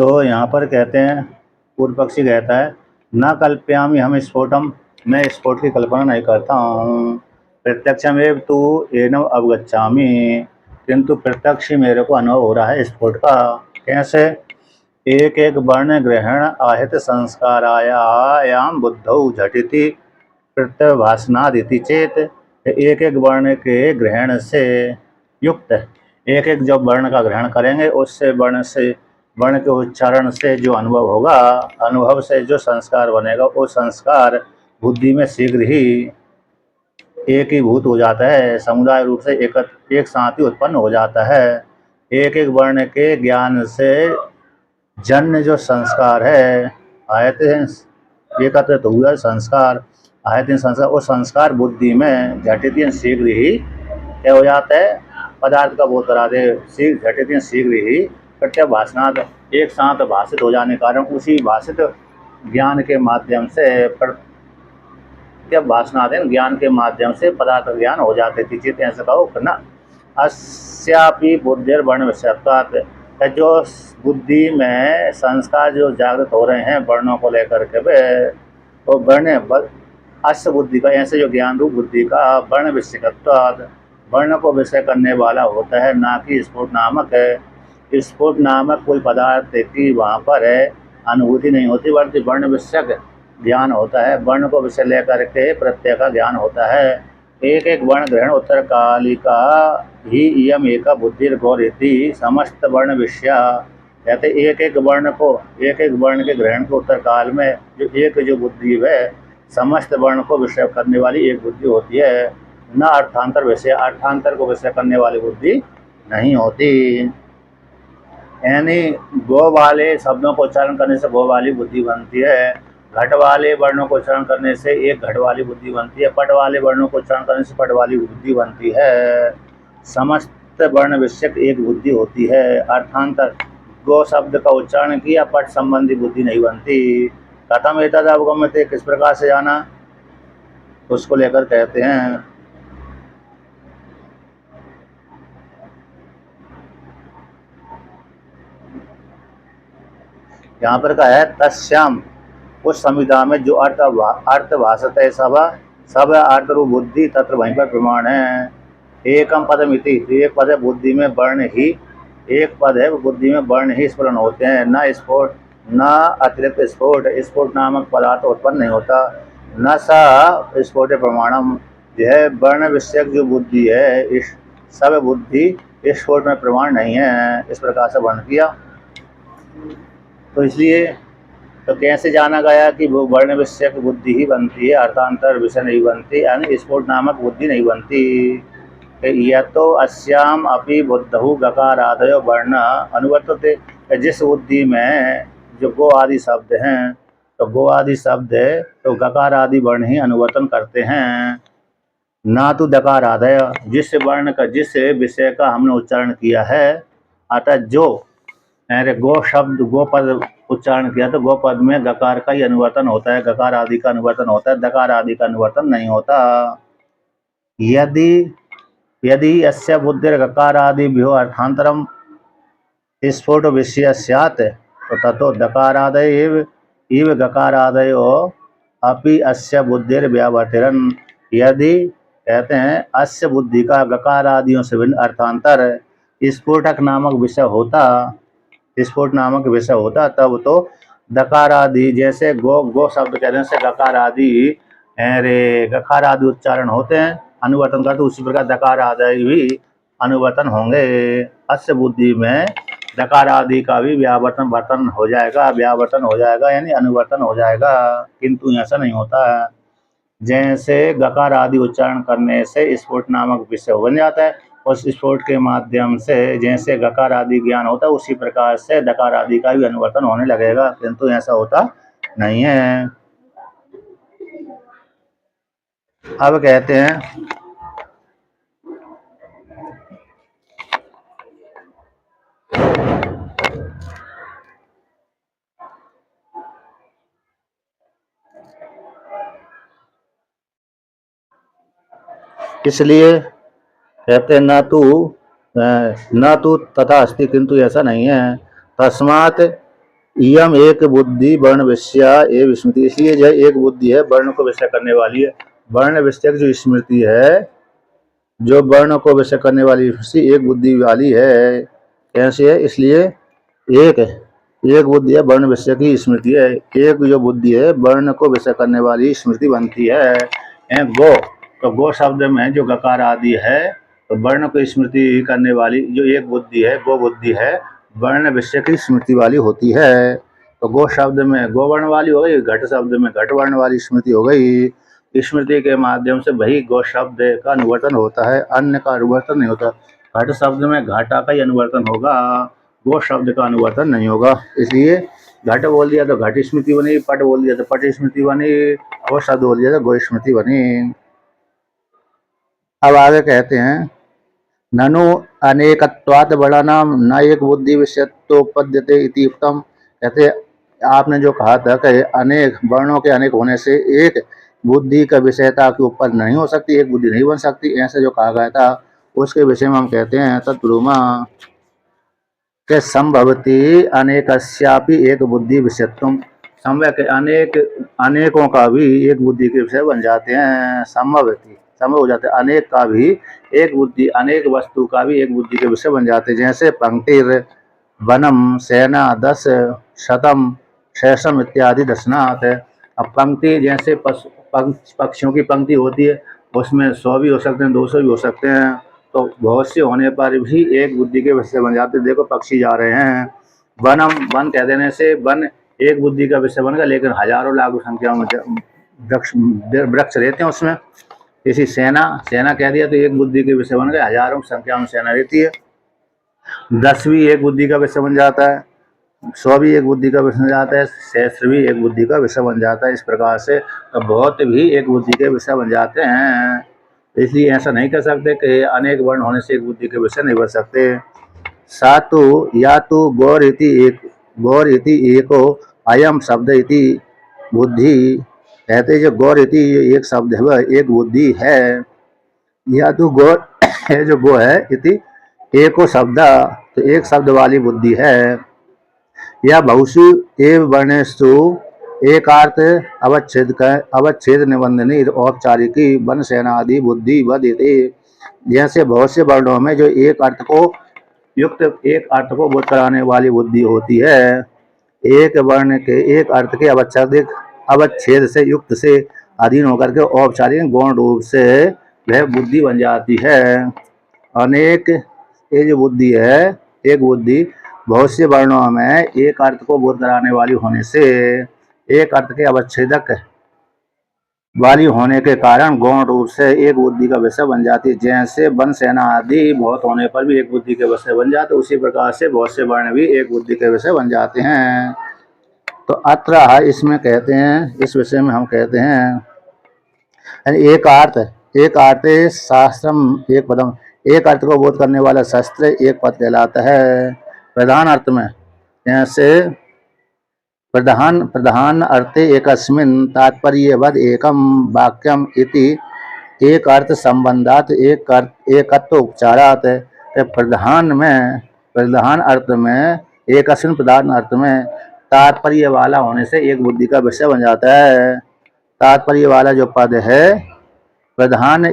तो यहाँ पर कहते हैं, पूर्व पक्षी कहता है, न कल्पयामि हम स्फोटम, मैं स्फोट की कल्पना नहीं करता हूँ। प्रत्यक्षमेव तु एनम अवगच्छामि, किंतु प्रत्यक्ष मेरे को अनुभव हो रहा है स्फोट का। कैसे? एक एक वर्ण ग्रहण आहित संस्कारायाम बुद्धौ झटिति प्रत्यभासनादिति चेत। एक एक वर्ण के ग्रहण से युक्त, एक एक जब वर्ण का ग्रहण करेंगे उससे वर्ण के उच्चारण से जो अनुभव होगा, अनुभव से जो संस्कार बनेगा, वो संस्कार बुद्धि में शीघ्र ही एक ही भूत हो जाता है, समुदाय रूप से एक साथ ही उत्पन्न हो जाता है। एक एक वर्ण के ज्ञान से जन्य जो संस्कार है, आयते हैं एकत्रित तो हुआ संस्कार, आयते संस्कार, वो संस्कार बुद्धि में झटित शीघ्र ही क्या हो जाता है, पदार्थ का बोध करा दे, झटित शीघ्र ही प्रत्यभाषणात्, एक साथ भाषित हो जाने के कारण उसी भाषित ज्ञान के माध्यम से प्रत्यभाषणादीन ज्ञान के माध्यम से पदार्थ ज्ञान हो जाते थे। चित ऐसा कहो ना, अस्यापि बुद्धिर वर्ण विषयत्वात्, जो बुद्धि में संस्कार जो जागृत हो रहे हैं वर्णों को लेकर के वे, तो वर्ण अस्य बुद्धि का, ऐसे जो ज्ञान रूप बुद्धि का वर्ण विषयत्वात्, वर्ण को विषय करने वाला होता है, ना कि स्फुट नामक है। स्फुट नामक कोई पदार्थ की वहाँ पर है अनुभूति नहीं होती, बल्कि वर्ण विषयक ज्ञान होता है। वर्ण को विषय लेकर के प्रत्यय का ज्ञान होता है। एक एक वर्ण ग्रहण उत्तर कालिका ही इयम एका बुद्धिर गौरीति समस्त वर्ण विषया। कहते एक एक वर्ण को, एक एक वर्ण के ग्रहण को उत्तर काल में जो बुद्धि है, समस्त वर्ण को विषय करने वाली एक बुद्धि होती है, न अर्थांतर विषय, अर्थांतर को विषय करने वाली बुद्धि नहीं होती। यानी गो वाले शब्दों को उच्चारण करने से गो वाली बुद्धि बनती है, घट वाले वर्णों को उच्चारण करने से एक घट वाली बुद्धि बनती है, पट वाले वर्णों को उच्चारण करने से पट वाली बुद्धि बनती है। समस्त वर्ण विषयक एक बुद्धि होती है, अर्थांतर गो शब्द का उच्चारण किया पट संबंधी बुद्धि नहीं बनती। कथम एतद अवगम्यते, किस प्रकार से जाना, उसको लेकर कहते हैं, यहाँ पर कहा है तस्याम, उस संविधा में जो अर्थ भाषत है सब अर्थ रूप बुद्धि तत्र वहीं पर प्रमाण है। एकम पदमिति, एक पद है बुद्धि में वर्ण ही, एक पद है बुद्धि में वर्ण ही स्फुरन होते हैं, न स्फोट न अतिरिक्त स्फोट, स्फोट नामक पदार्थ उत्पन्न नहीं होता। न सा स्फोट प्रमाणम, यह वर्ण विषयक जो बुद्धि है, इस सब बुद्धि स्फोट में प्रमाण नहीं है। इस प्रकार से वर्ण किया, तो इसलिए तो कैसे जाना गया कि वो वर्ण विषयक बुद्धि ही बनती है, अर्थांतर विषय नहीं बनती, यानी स्फोट नामक बुद्धि नहीं बनती। यह तो अस्याम अपि बुद्धहु गकारादयो वर्ण अनुवर्तते, जिस बुद्धि में जो गो आदि शब्द हैं, तो गो आदि शब्द है तो गकार आदि वर्ण ही अनुवर्तन करते हैं, ना तो दकार आदय, जिस वर्ण का, जिस विषय का हमने उच्चारण किया है, अतः जो अरे गो शब्द, गो पद उच्चारण किया तो गो पद में गकार का ही अनुवर्तन होता है, गकार आदि का अनुवर्तन होता है, दकार आदि का अनुवर्तन नहीं होता। यदि यदि अस्य बुद्धिर गकार आदि भ्यो अर्थांतरम स्फोट विषय स्यात्, तो ततो दकारादय इव गकारादयो अपि अस्य बुद्धिर व्यावर्तिरन। यदि कहते हैं अस्य बुद्धि का गकार आदियों से भिन्न अर्थांतर स्फोटक नामक विषय होता, स्फोट नामक विषय होता, तब तो दकार आदि, जैसे गो शब्द कहने से गकार आदि रे गकार आदि उच्चारण होते हैं, अनुवर्तन करते, उसी प्रकार दकार आदि भी अनुवर्तन होंगे। अस्य बुद्धि में दकार आदि का भी व्यावर्तन हो जाएगा, यानी अनुवर्तन हो जाएगा, किंतु ऐसा नहीं होता है। जैसे गकार आदि उच्चारण करने से स्फोट नामक विषय बन जाता है, उस स्फोट के माध्यम से जैसे गकार आदि ज्ञान होता है, उसी प्रकार से दकार आदि का भी अनुवर्तन होने लगेगा, किंतु ऐसा होता नहीं है। अब कहते हैं, इसलिए कहते हैं न तू तथा अस्ति, किंतु ऐसा नहीं है। तस्मात् इयम एक बुद्धि वर्ण विषया एवं स्मृति, इसलिए जो एक बुद्धि है वर्ण को विषय करने वाली है। वर्ण विषयक जो स्मृति है, जो वर्ण को विषय करने वाली स्मृति एक बुद्धि वाली है। कैसे है? इसलिए एक बुद्धि है वर्ण विषय की स्मृति है, एक जो बुद्धि है वर्ण को विषय करने वाली स्मृति बनती है। गो, तो गो शब्द में जो गकार आदि है, तो वर्ण को स्मृति करने वाली जो एक बुद्धि है, वो बुद्धि है वर्ण विषय की स्मृति वाली होती है। तो गो शब्द में गो वर्ण वाली हो गई, घट शब्द में घट वर्ण वाली स्मृति हो गई। स्मृति के माध्यम से वही गो शब्द का अनुवर्तन होता है, अन्य का अनुवर्तन नहीं होता। घट शब्द में घाटा का ही अनुवर्तन होगा, गो शब्द का अनुवर्तन नहीं होगा। इसलिए घट बोल दिया तो घट स्मृति बनी, पट बोल दिया तो पट स्मृति बनी, गो शब्द बोल दिया तो गो स्मृति बनी। अब आगे कहते हैं ननु अनेकत्वात् वर्णानां न एक बुद्धि विषयत्वोपद्यते इति उक्तम। कहते आपने जो कहा था कि अनेक वर्णों के अनेक होने से एक बुद्धि का विषयता के ऊपर नहीं हो सकती, एक बुद्धि नहीं बन सकती, ऐसे जो कहा गया था उसके विषय में हम कहते हैं तत्ब्रूमा के संभवती अनेकस्यापि एक बुद्धि विषयत्वम। संभव के अनेकों का भी एक बुद्धि के विषय बन जाते हैं। संभव हो जाते हैं, अनेक का भी एक बुद्धि, अनेक वस्तु का भी एक बुद्धि के विषय बन जाते हैं। जैसे पंक्तिर वनम सेना दस शतम शेषम इत्यादि दर्शनात्। अब पंक्ति जैसे पक्षियों की पंक्ति होती है, उसमें 100 भी हो सकते हैं, 200 भी हो सकते हैं, तो बहुत से होने पर भी एक बुद्धि के विषय बन जाते हैं। देखो पक्षी जा रहे हैं, वनम वन कह देने से वन एक बुद्धि का विषय बन गया, लेकिन हजारों लाखों संख्या में वृक्ष रहते हैं उसमें। इसी सेना कह दिया तो एक बुद्धि के विषय बन गए, हजारों संख्या में सेना रहती है। 10 भी एक बुद्धि का विषय बन जाता है, 100 भी एक बुद्धि का विषय बन जाता है, सहस्त्र भी एक बुद्धि का विषय बन जाता है। इस प्रकार से तो बहुत भी एक बुद्धि के विषय बन जाते हैं। इसलिए ऐसा नहीं कर सकते कि अनेक वर्ण होने से एक बुद्धि के विषय नहीं बन सकते। सातु या तो गौर इति एको अयम शब्द इति बुद्धि। कहते जो गौर इति एक शब्द है वह एक बुद्धि है, या तो गौर है जो गो है इति एको शब्द, तो एक शब्द वाली बुद्धि है। या बहुषु एव वर्णेषु एकार्थ अवच्छेद निबंधनी औपचारिकी वन सेनादि बुद्धि वदिते। जैसे बहुत से वर्णों में जो एक अर्थ को युक्त एक अर्थ को बोध कराने वाली बुद्धि होती है, एक वर्ण के एक अर्थ के अवच्छेद से युक्त से अधीन होकर के औपचारिक गौण रूप से वह बुद्धि बन जाती है। अनेक ये जो बुद्धि है, एक बुद्धि बहुत से वर्णों में एक अर्थ को बोध कराने वाली होने से एक अर्थ के अवच्छेदक वाली होने के कारण गौण रूप से एक बुद्धि का विषय बन जाती है। जैसे वन सेना आदि बहुत होने पर भी एक बुद्धि के विषय बन जाते, उसी प्रकार से बहुत से वर्ण भी एक बुद्धि के विषय बन जाते हैं। तो अत्र इसमें कहते हैं, इस विषय में हम कहते हैं एक अर्थ शास्त्रम एक पदम, एक अर्थ को बोध करने वाला शास्त्र एक पद कहलाता है। प्रधान अर्थ में जैसे प्रधान अर्थे एकस्मिन् तात्पर्यवद एकम वाक्यम इति एक अर्थ संबंधात एकत्व उपचारात। प्रधान अर्थ में एकस्मिन् प्रधान अर्थ में तात्पर्य वाला होने से एक बुद्धि का विषय बन जाता है। तात्पर्य वाला जो पद है प्रधान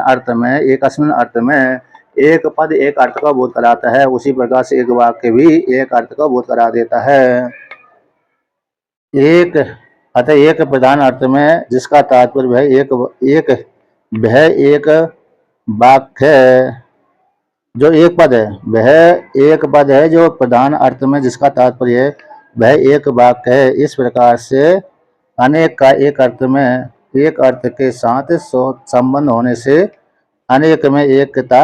अर्थ में एकस्मिन् अर्थ में एक पद एक अर्थ का बोध कराता है, उसी प्रकार से एक वाक्य भी एक अर्थ का बोध करा देता है। एक प्रधान अर्थ में जिसका तात्पर्य है एक वाक्य जो एक पद है, वह एक पद है जो प्रधान अर्थ में जिसका तात्पर्य है वह एक वाक्य है। इस प्रकार से अनेक का एक अर्थ में एक अर्थ के साथ संबंध होने से अनेक में एकता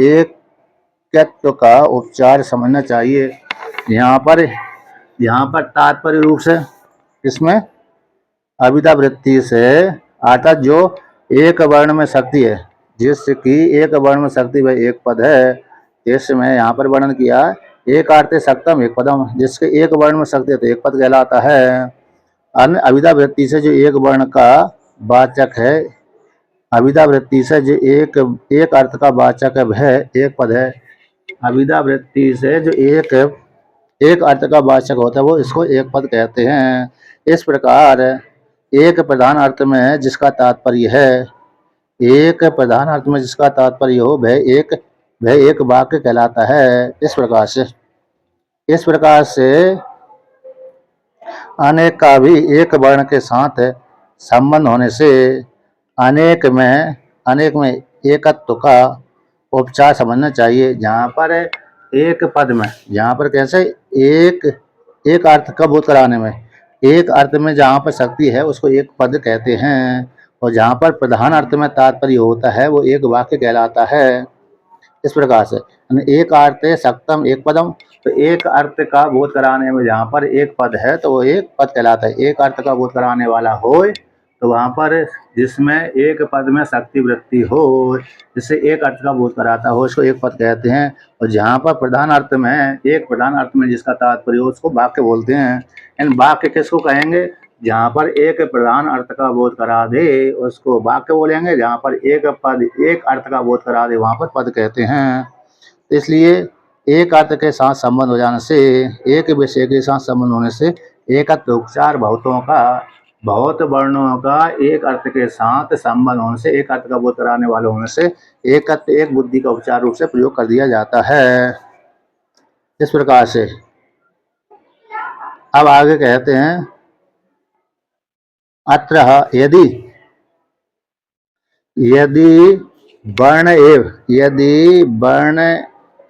एकत्व का उपचार समझना चाहिए। यहाँ पर तात्पर्य रूप से इसमें अविद्या वृत्ति से अर्थात जो एक वर्ण में शक्ति है, जिसकी एक वर्ण में शक्ति वह एक पद है, इसमें यहाँ पर वर्णन किया एक अर्थ सक्तम एक पदम, जिसके एक वर्ण में शक्ति है तो एक पद कहलाता है। अन्य अविद्या वृत्ति से जो एक वर्ण का वाचक है, अविद्या वृत्ति से जो एक अर्थ का वाचक है वह एक पद है। अविद्या वृत्ति से जो एक एक अर्थ का वाचक होता है वो इसको एक पद कहते हैं। इस प्रकार एक प्रधान अर्थ में जिसका तात्पर्य है, एक प्रधान अर्थ में जिसका तात्पर्य हो वह एक वाक्य कहलाता है। इस प्रकार से अनेक का भी एक वर्ण के साथ संबंध होने से अनेक में एकत्व का उपचार समझना चाहिए। जहाँ पर कैसे एक एक अर्थ का बोध कराने में, एक अर्थ में जहाँ पर शक्ति है उसको एक पद कहते हैं, और जहाँ पर प्रधान अर्थ में तात्पर्य होता है वो एक वाक्य कहलाता है। इस प्रकार से एक अर्थ सक्तम एक पदम, तो एक अर्थ का बोध कराने में जहाँ पर एक पद है तो वो एक पद कहलाता है। एक अर्थ का बोध कराने वाला हो तो वहाँ पर जिसमें एक पद में शक्ति वृत्ति हो, जिससे एक अर्थ का बोध कराता हो उसको एक पद कहते हैं। और जहाँ पर प्रधान अर्थ में जिसका तात्पर्य हो उसको वाक्य बोलते हैं। इन वाक्य किसको कहेंगे? जहाँ पर एक प्रधान अर्थ का बोध करा दे उसको वाक्य बोलेंगे, जहाँ पर एक अर्थ का बोध करा दे वहाँ पर पद कहते हैं। इसलिए एक अर्थ के साथ संबंध हो जाने से, एक विषय के साथ संबंध होने से एकत्व उपचार बहुत वर्णों का एक अर्थ के साथ संबंध होने से, एक अर्थ का बोध कराने वाले होने से एकत्व एक बुद्धि का उपचार रूप से प्रयोग कर दिया जाता है। इस प्रकार से अब आगे कहते हैं अत्र यदि वर्ण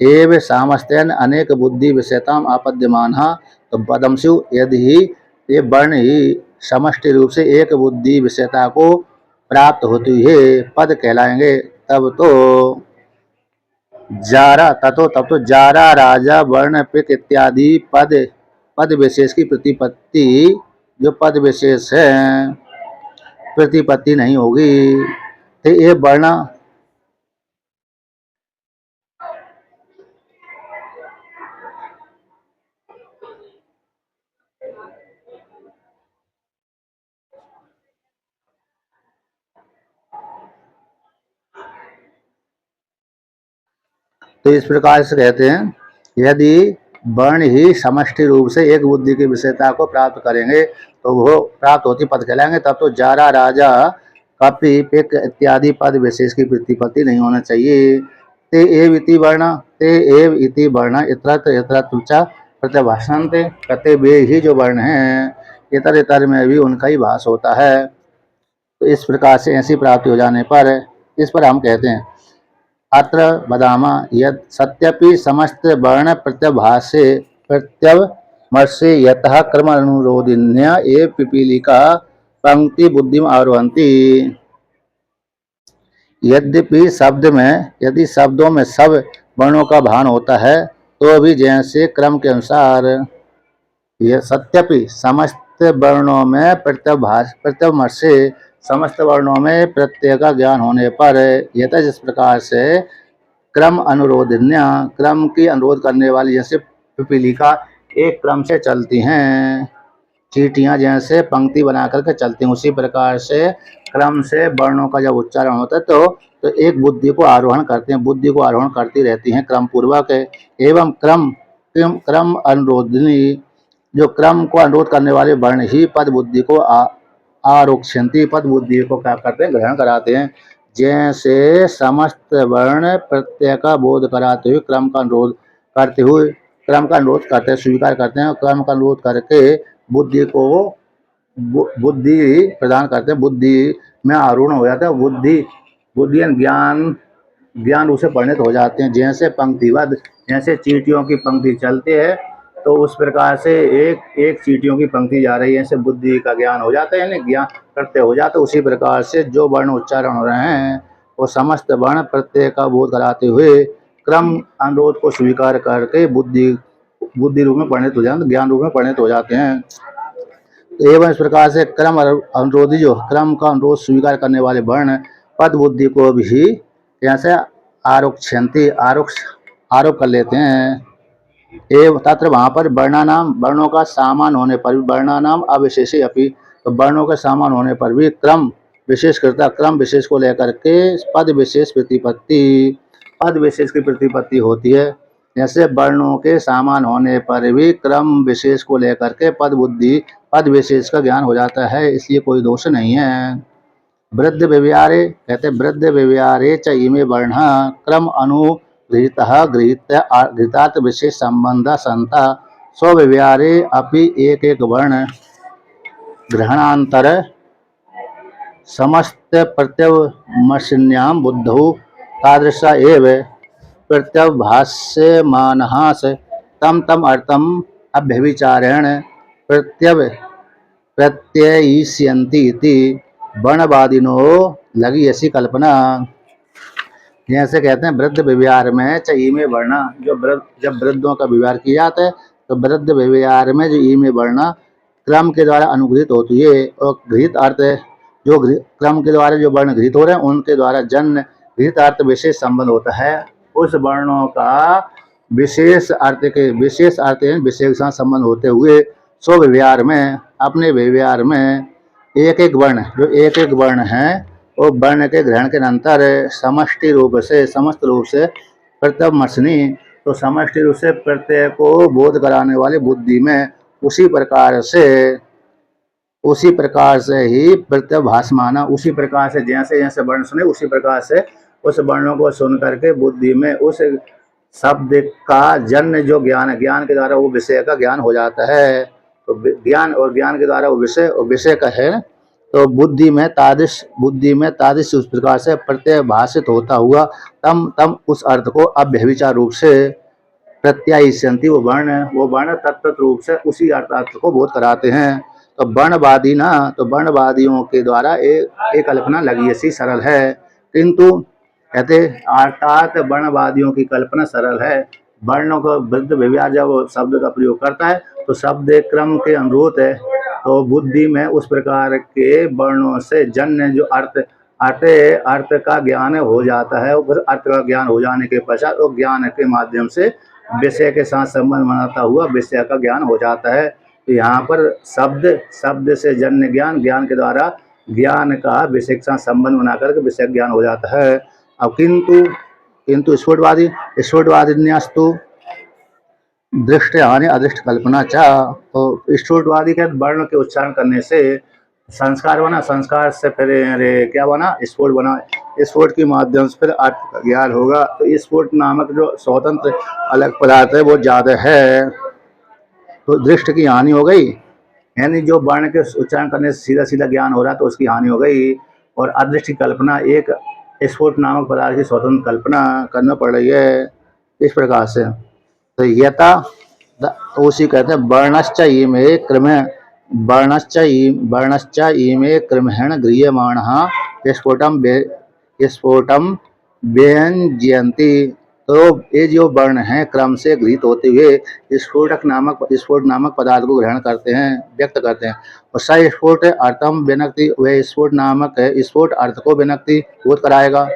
एव सामस्तेन अनेक बुद्धि विषयताम आपद्यमानः तो पदमसु यदि ये वर्ण ही समष्टि रूप से एक बुद्धि विषयता को प्राप्त होती है पद कहलाएंगे। तब तो जारा राजा वर्ण पिक इत्यादि पद विशेष की प्रतिपत्ति, जो पद विशेष है प्रतिपत्ति नहीं होगी। तो ये वर्ण तो इस प्रकार से कहते हैं यदि वर्ण ही समष्टि रूप से एक बुद्धि की विषयता को प्राप्त करेंगे तो वो प्राप्त होती पद कहलाएंगे। तब तो जारा राजा कपि पिक इत्यादि पद विशेष की प्रतिपत्ति नहीं होना चाहिए। ते एव इति वर्ण इतरत्र च प्रत्यभाषन्ते, कहते वे ही जो वर्ण हैं इतर में भी उनका ही भाष होता है। तो इस प्रकार से ऐसी प्राप्ति हो जाने पर इस पर हम कहते हैं अत्र वदामा यत् सत्यपि समस्त वर्ण प्रत्यवमर्शे यतः कर्म अनुरोधिन्या एव पिपीलिका पंक्ति बुद्धिम आरोहन्ति। यदि शब्दों में सब वर्णों का भान होता है तो भी जैसे क्रम के अनुसार यह सत्यपि समस्त वर्णों में प्रत्यवमर्शे, समस्त वर्णों में प्रत्यय का ज्ञान होने पर यथा जिस प्रकार से क्रम अनुरोधन्या, क्रम की अनुरोध करने वाली जैसे पिपीलिका एक क्रम से चलती हैं, चींटियां जैसे पंक्ति बना करके चलती हैं, उसी प्रकार से क्रम से वर्णों का जब उच्चारण होता है तो एक बुद्धि को आरोहण करते हैं, बुद्धि को आरोहण करती रहती हैं क्रम पूर्वक। एवं क्रम अनुरोधनी, जो क्रम को अनुरोध करने वाले वर्ण ही पद बुद्धि को आरोक्षंती, पद बुद्धि को क्या करते हैं? ग्रहण कराते हैं। जैसे समस्त वर्ण प्रत्यय का बोध कराते हुए क्रम का अनुरोध करते हैं, स्वीकार करते हैं, क्रम का अनुरोध करके बुद्धि को बुद्धि प्रदान करते हैं, बुद्धि में आरूढ़ हो जाता है, बुद्धि ज्ञान रूप से परिणत हो जाते हैं। जैसे पंक्तिबद्ध, जैसे चींटियों की पंक्ति चलते हैं तो उस प्रकार से एक चींटियों की पंक्ति जा रही है, ऐसे बुद्धि का ज्ञान हो जाता है, यानी ज्ञान करते हो जाते। उसी प्रकार से जो वर्ण उच्चारण हो रहे हैं वो समस्त वर्ण प्रत्यय का बोध कराते हुए क्रम अनुरोध को स्वीकार करके बुद्धि रूप में परिणत हो जाते, ज्ञान रूप में परिणत हो जाते हैं। एवं इस प्रकार से क्रम अनुरोधी, जो क्रम का अनुरोध स्वीकार करने वाले वर्ण पद बुद्धि को भी कैसे आरोक्षंती, आरोप कर लेते हैं। एवं तत्र वहाँ पर वर्णों का सामान होने पर भी, वर्णानाम अविशेषे अपि, तो वर्णों के सामान होने पर भी क्रम विशेष को लेकर के पद विशेष की प्रतिपत्ति होती है। जैसे वर्णों के समान होने पर भी क्रम विशेष को लेकर के पद विशेष का ज्ञान हो जाता है, इसलिए कोई दोष नहीं है। वृद्ध व्यवहारे कहते वृद्ध व्यवहारे च इमे वर्ण क्रम अनुगृहीत गृहीतात् विशेष संबंध संता स्वव्यवहारे अपि एक एक वर्ण ग्रहणांतर समस्त प्रत्यवमस्यां बुद्धौ तादृश एव प्रत्यवभाष्यमानः तम तम अर्थम अभ्यभिचारेण प्रत्ययिष्यन्ति इति वर्णवादिनो लगी ऐसी कल्पना। जैसे कहते हैं वृद्ध व्यवहार में च ईमे वर्ण, जब वृद्धों का व्यवहार किया जाता है तो वृद्ध व्यवहार में जो ईमे वर्ण क्रम के द्वारा अनुगृहित होती है, और गृहित अर्थ जो क्रम के द्वारा जो वर्ण गृहित हो रहे हैं उनके द्वारा जन्य गृहित अर्थ विशेष संबंध होता है। उस वर्णों का विशेष अर्थ के साथ संबंध होते हुए स्व व्यवहार में, अपने व्यवहार में एक एक वर्ण जो एक एक वर्ण है वो वर्ण के ग्रहण के अंतर समष्टि रूप से समस्त रूप से प्रत्यवमर्शनी, तो समष्टि रूप से प्रत्यय को बोध कराने वाली बुद्धि में उसी प्रकार से ही प्रत्यवभासमान, उसी प्रकार से जैसे जैसे वर्ण सुने उसी प्रकार से उस वर्णों को सुन करके बुद्धि में उस शब्द का जन्य जो ज्ञान के द्वारा वो विषय का ज्ञान हो जाता है। तो ज्ञान के द्वारा वो विषय और विषय का है, तो बुद्धि में तादृश उस प्रकार से प्रत्यय भाषित होता हुआ तम उस अर्थ को अव्यभिचार रूप से प्रत्यायिष्यन्ति, वो वर्ण तत्त रूप से उसी अर्थ को बोध कराते हैं। तो वर्णवादियों के द्वारा एक कल्पना लगी ऐसी सरल है, किंतु कहते अर्थात वर्णवादियों की कल्पना सरल है। वर्णों को वृद्ध व्यवहार जब शब्द का प्रयोग करता है तो शब्द क्रम के अनुरूप है, तो बुद्धि में उस प्रकार के वर्णों से जन्य जो अर्थ का ज्ञान हो जाता है। उस अर्थ का ज्ञान हो जाने के पश्चात वो ज्ञान के माध्यम से विषय के साथ संबंध बनाता हुआ विषय का ज्ञान हो जाता है। तो यहाँ पर शब्द से जन्य ज्ञान के द्वारा ज्ञान का विषय के साथ संबंध बना करके विषय ज्ञान हो जाता है। अब किंतु स्फुटवादी न्यास्तु दृष्ट हानि अदृष्ट कल्पना चाह, तो स्फुटवादी के वर्ण के उच्चारण करने से संस्कार बना, संस्कार से फिर क्या बना, स्फुट बना, स्फुट के माध्यम से फिर अर्थ का ज्ञान होगा। तो स्फुट नामक जो स्वतंत्र अलग पदार्थ है वो ज्यादा है, तो दृष्ट की हानि हो गई, यानी जो वर्ण के उच्चारण करने से सीधा सीधा ज्ञान हो रहा है तो उसकी हानि हो गई। और अदृष्ट की कल्पना, एक स्फुट नामक पदार्थ की स्वतंत्र कल्पना करना पड़ रही है इस प्रकार से। तो यथा उसी कहते हैं वर्णश्च इमे क्रमेण गृह्यमाणः स्फोटम व्यंजयन्ति, तो ये जो वर्ण हैं क्रम से गृहीत होते हुए स्फोट नामक पदार्थ को ग्रहण करते हैं, व्यक्त करते हैं। और स स्फोट अर्थम व्यनक्ति, वह स्फोट नामक स्फोट अर्थ को व्यनक्ति बोध कराएगा।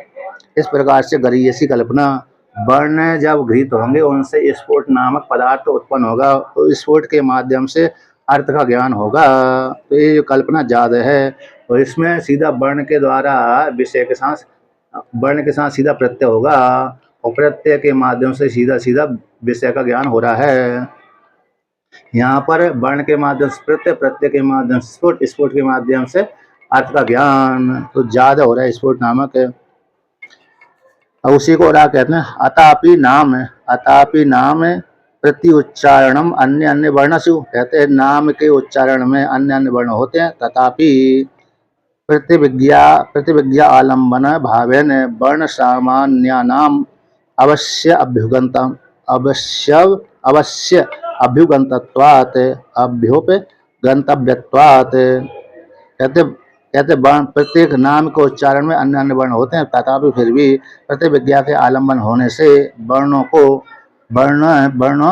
इस प्रकार से गरीयसी कल्पना, वर्ण जब गृहीत होंगे उनसे स्फोट नामक पदार्थ उत्पन्न होगा, तो स्फोट के माध्यम से अर्थ का ज्ञान होगा। तो ये जो कल्पना ज्यादा है, तो इसमें सीधा वर्ण के द्वारा विषय के साथ सीधा प्रत्यय होगा, और प्रत्यय के माध्यम से सीधा सीधा विषय का ज्ञान हो रहा है। यहाँ पर वर्ण के माध्यम से प्रत्यय के माध्यम से स्फोट के माध्यम से अर्थ का ज्ञान तो ज्यादा हो रहा है स्फोट नामक है। उसी को और कहते हैं अतापि नाम प्रति उच्चारणम अन्य अन्य वर्णसु, कहते हैं नाम के उच्चारण में अन्य अन्य वर्ण होते हैं। तथापि प्रतिविज्ञा आलम्बन भावेन वर्ण सामान्यानाम अवश्य अभ्युगंतत्वात् गंतव्यत्वात्, कहते प्रत्येक नाम के उच्चारण में अन्य अन्य वर्ण होते हैं, तथापि फिर भी प्रतिविज्ञा के आलम्बन होने से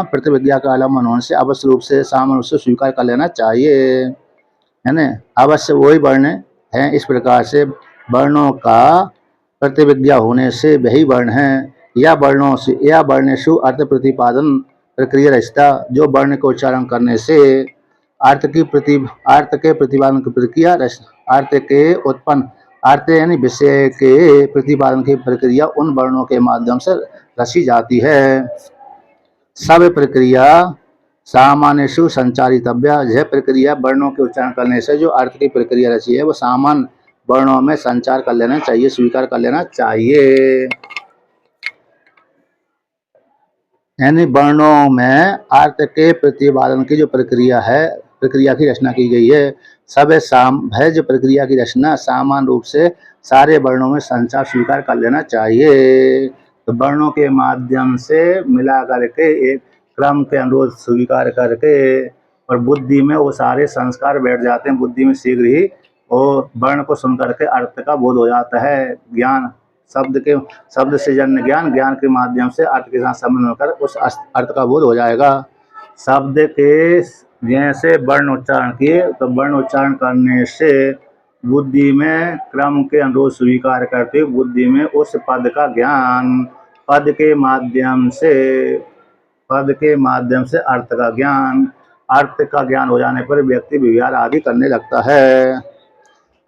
प्रतिविज्ञा का आलम्बन होने से अवश्य रूप से सामान्य रूप से स्वीकार कर लेना चाहिए, है ना। अवश्य वही वर्ण है, इस प्रकार से वर्णों का प्रतिविज्ञा होने से वही वर्ण है, या वर्णेषु अर्थ प्रतिपादन प्रक्रिया रचता, जो वर्ण को उच्चारण करने से अर्थ के प्रतिपादन की प्रक्रिया, अर्थ यानी विषय के प्रतिपादन की प्रक्रिया उन वर्णों के माध्यम से रची जाती है। सब प्रक्रिया सामान्येषु संचारितव्या। यह प्रक्रिया वर्णों के उच्चारण करने से जो अर्थ की प्रक्रिया रची है वो सामान्य वर्णों में संचार कर लेना चाहिए, स्वीकार कर लेना चाहिए। यानी वर्णों में अर्थ के प्रतिपादन की जो प्रक्रिया है, प्रक्रिया की रचना की गई है, सब है जो प्रक्रिया की रचना सामान्य रूप से सारे वर्णों में संचार स्वीकार कर लेना चाहिए। तो वर्णों के माध्यम से मिला करके एक क्रम के अनुरोध स्वीकार करके और बुद्धि में वो सारे संस्कार बैठ जाते हैं, बुद्धि में शीघ्र ही वो वर्ण को सुन करके अर्थ का बोध हो जाता है। ज्ञान शब्द से जन्य ज्ञान, ज्ञान के माध्यम से अर्थ के साथ संबंध होकर उस अर्थ का बोध हो जाएगा। शब्द के जैसे वर्ण उच्चारण किए तो वर्ण उच्चारण करने से बुद्धि में क्रम के अनुरोध स्वीकार करते बुद्धि में उस पद का ज्ञान, पद के माध्यम से अर्थ का ज्ञान, अर्थ का ज्ञान हो जाने पर व्यक्ति विहार आदि करने लगता है।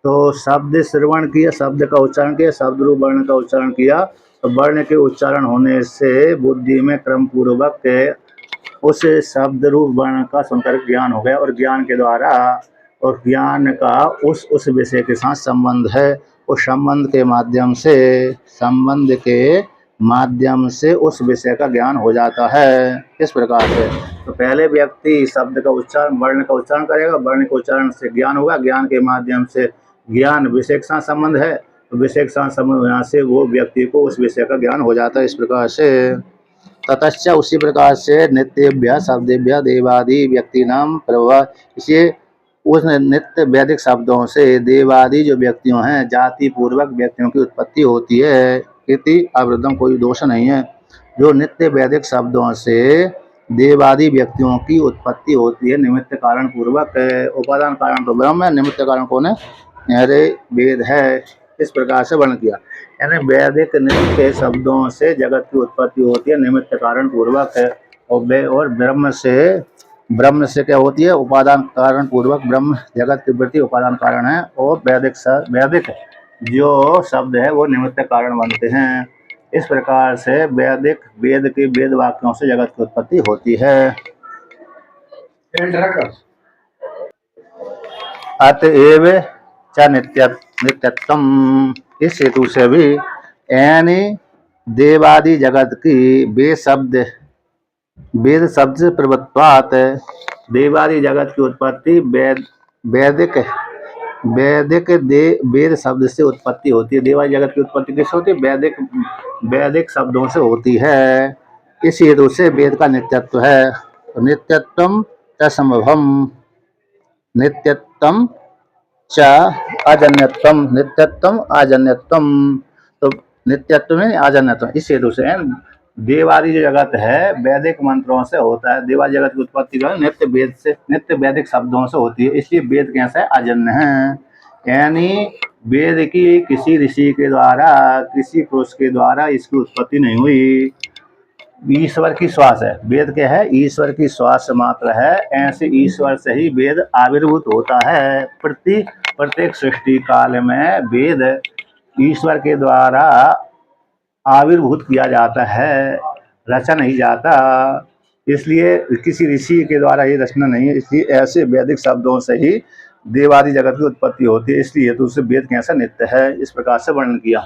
तो शब्द श्रवण किया, शब्द का उच्चारण किया, शब्द रूप वर्ण का उच्चारण किया, तो वर्ण के उच्चारण होने से बुद्धि में क्रम पूर्वक उस शब्द रूप वर्ण का सुनकर ज्ञान हो गया और ज्ञान के द्वारा और ज्ञान का उस विषय के साथ संबंध है, उस संबंध के माध्यम से उस विषय का ज्ञान हो जाता है। इस प्रकार से तो पहले व्यक्ति शब्द का उच्चारण, वर्ण का उच्चारण करेगा, वर्ण के उच्चारण से ज्ञान होगा, ज्ञान के माध्यम से ज्ञान विषय के साथ संबंध है, तो विषय के साथ संबंध होने से वो व्यक्ति को उस विषय का ज्ञान हो जाता है। इस प्रकार से ततश्च उसी प्रकार से नित्यभ्य शब्देभ्य देवादि व्यक्ति नाम प्रभव, इसे उस नित्य वैदिक शब्दों से देवादि जो व्यक्तियों हैं जाति पूर्वक व्यक्तियों की उत्पत्ति होती है। इति अवृद्धम, कोई दोष नहीं है। जो नित्य वैदिक शब्दों से देवादि व्यक्तियों की उत्पत्ति होती है निमित्त कारण पूर्वक। उपादान कारण तो ब्रह्म है, निमित्त कारण कौन है? अरे वेद है। इस प्रकार से वर्णन किया, यानी वैदिक नित्य शब्दों से जगत की उत्पत्ति होती है निमित्त कारण पूर्वक है। और ब्रह्म से क्या होती है? उपादान कारण पूर्वक। ब्रह्म जगत की वृत्ति उपादान कारण है और वैदिक जो शब्द है वो निमित्त कारण बनते हैं। इस प्रकार से वेद वाक्यों से जगत की उत्पत्ति होती है। अतएव च नित्यत्वम, इस हेतु से भी यानी देवादि जगत की वेद शब्द से प्रवत्वात, देवादि जगत की उत्पत्ति वेद शब्द से उत्पत्ति होती है। देवादि जगत की उत्पत्ति किससे होती है? वैदिक शब्दों से होती है। इस हेतु से वेद का नित्यत्व है। नित्यत्वम च संभवम, नित्यत्वम च अजन्यत्वम, नित्यत्वम अजन्यत्वम, तो नित्यत्व में अजन्यत्व। इस हेतु से देवादि जो जगत है वैदिक मंत्रों से होता है। देवादि जगत की उत्पत्ति जो है नित्य वैदिक शब्दों से होती है, इसलिए वेद कैसे अजन्य है। यानी वेद की किसी ऋषि के द्वारा, किसी पुरुष के द्वारा इसकी उत्पत्ति नहीं हुई। ईश्वर की श्वास है, वेद क्या है? ईश्वर की श्वास मात्र है। ऐसे ईश्वर से ही वेद आविर्भूत होता है। प्रत्येक सृष्टि काल में वेद ईश्वर के द्वारा आविर्भूत किया जाता है, रचा नहीं जाता। इसलिए किसी ऋषि के द्वारा ये रचना नहीं है। इसलिए ऐसे वैदिक शब्दों से ही देवादि जगत की उत्पत्ति होती है। इसलिए तो उसे वेद कैसा नित्य है, इस प्रकार से वर्णन किया।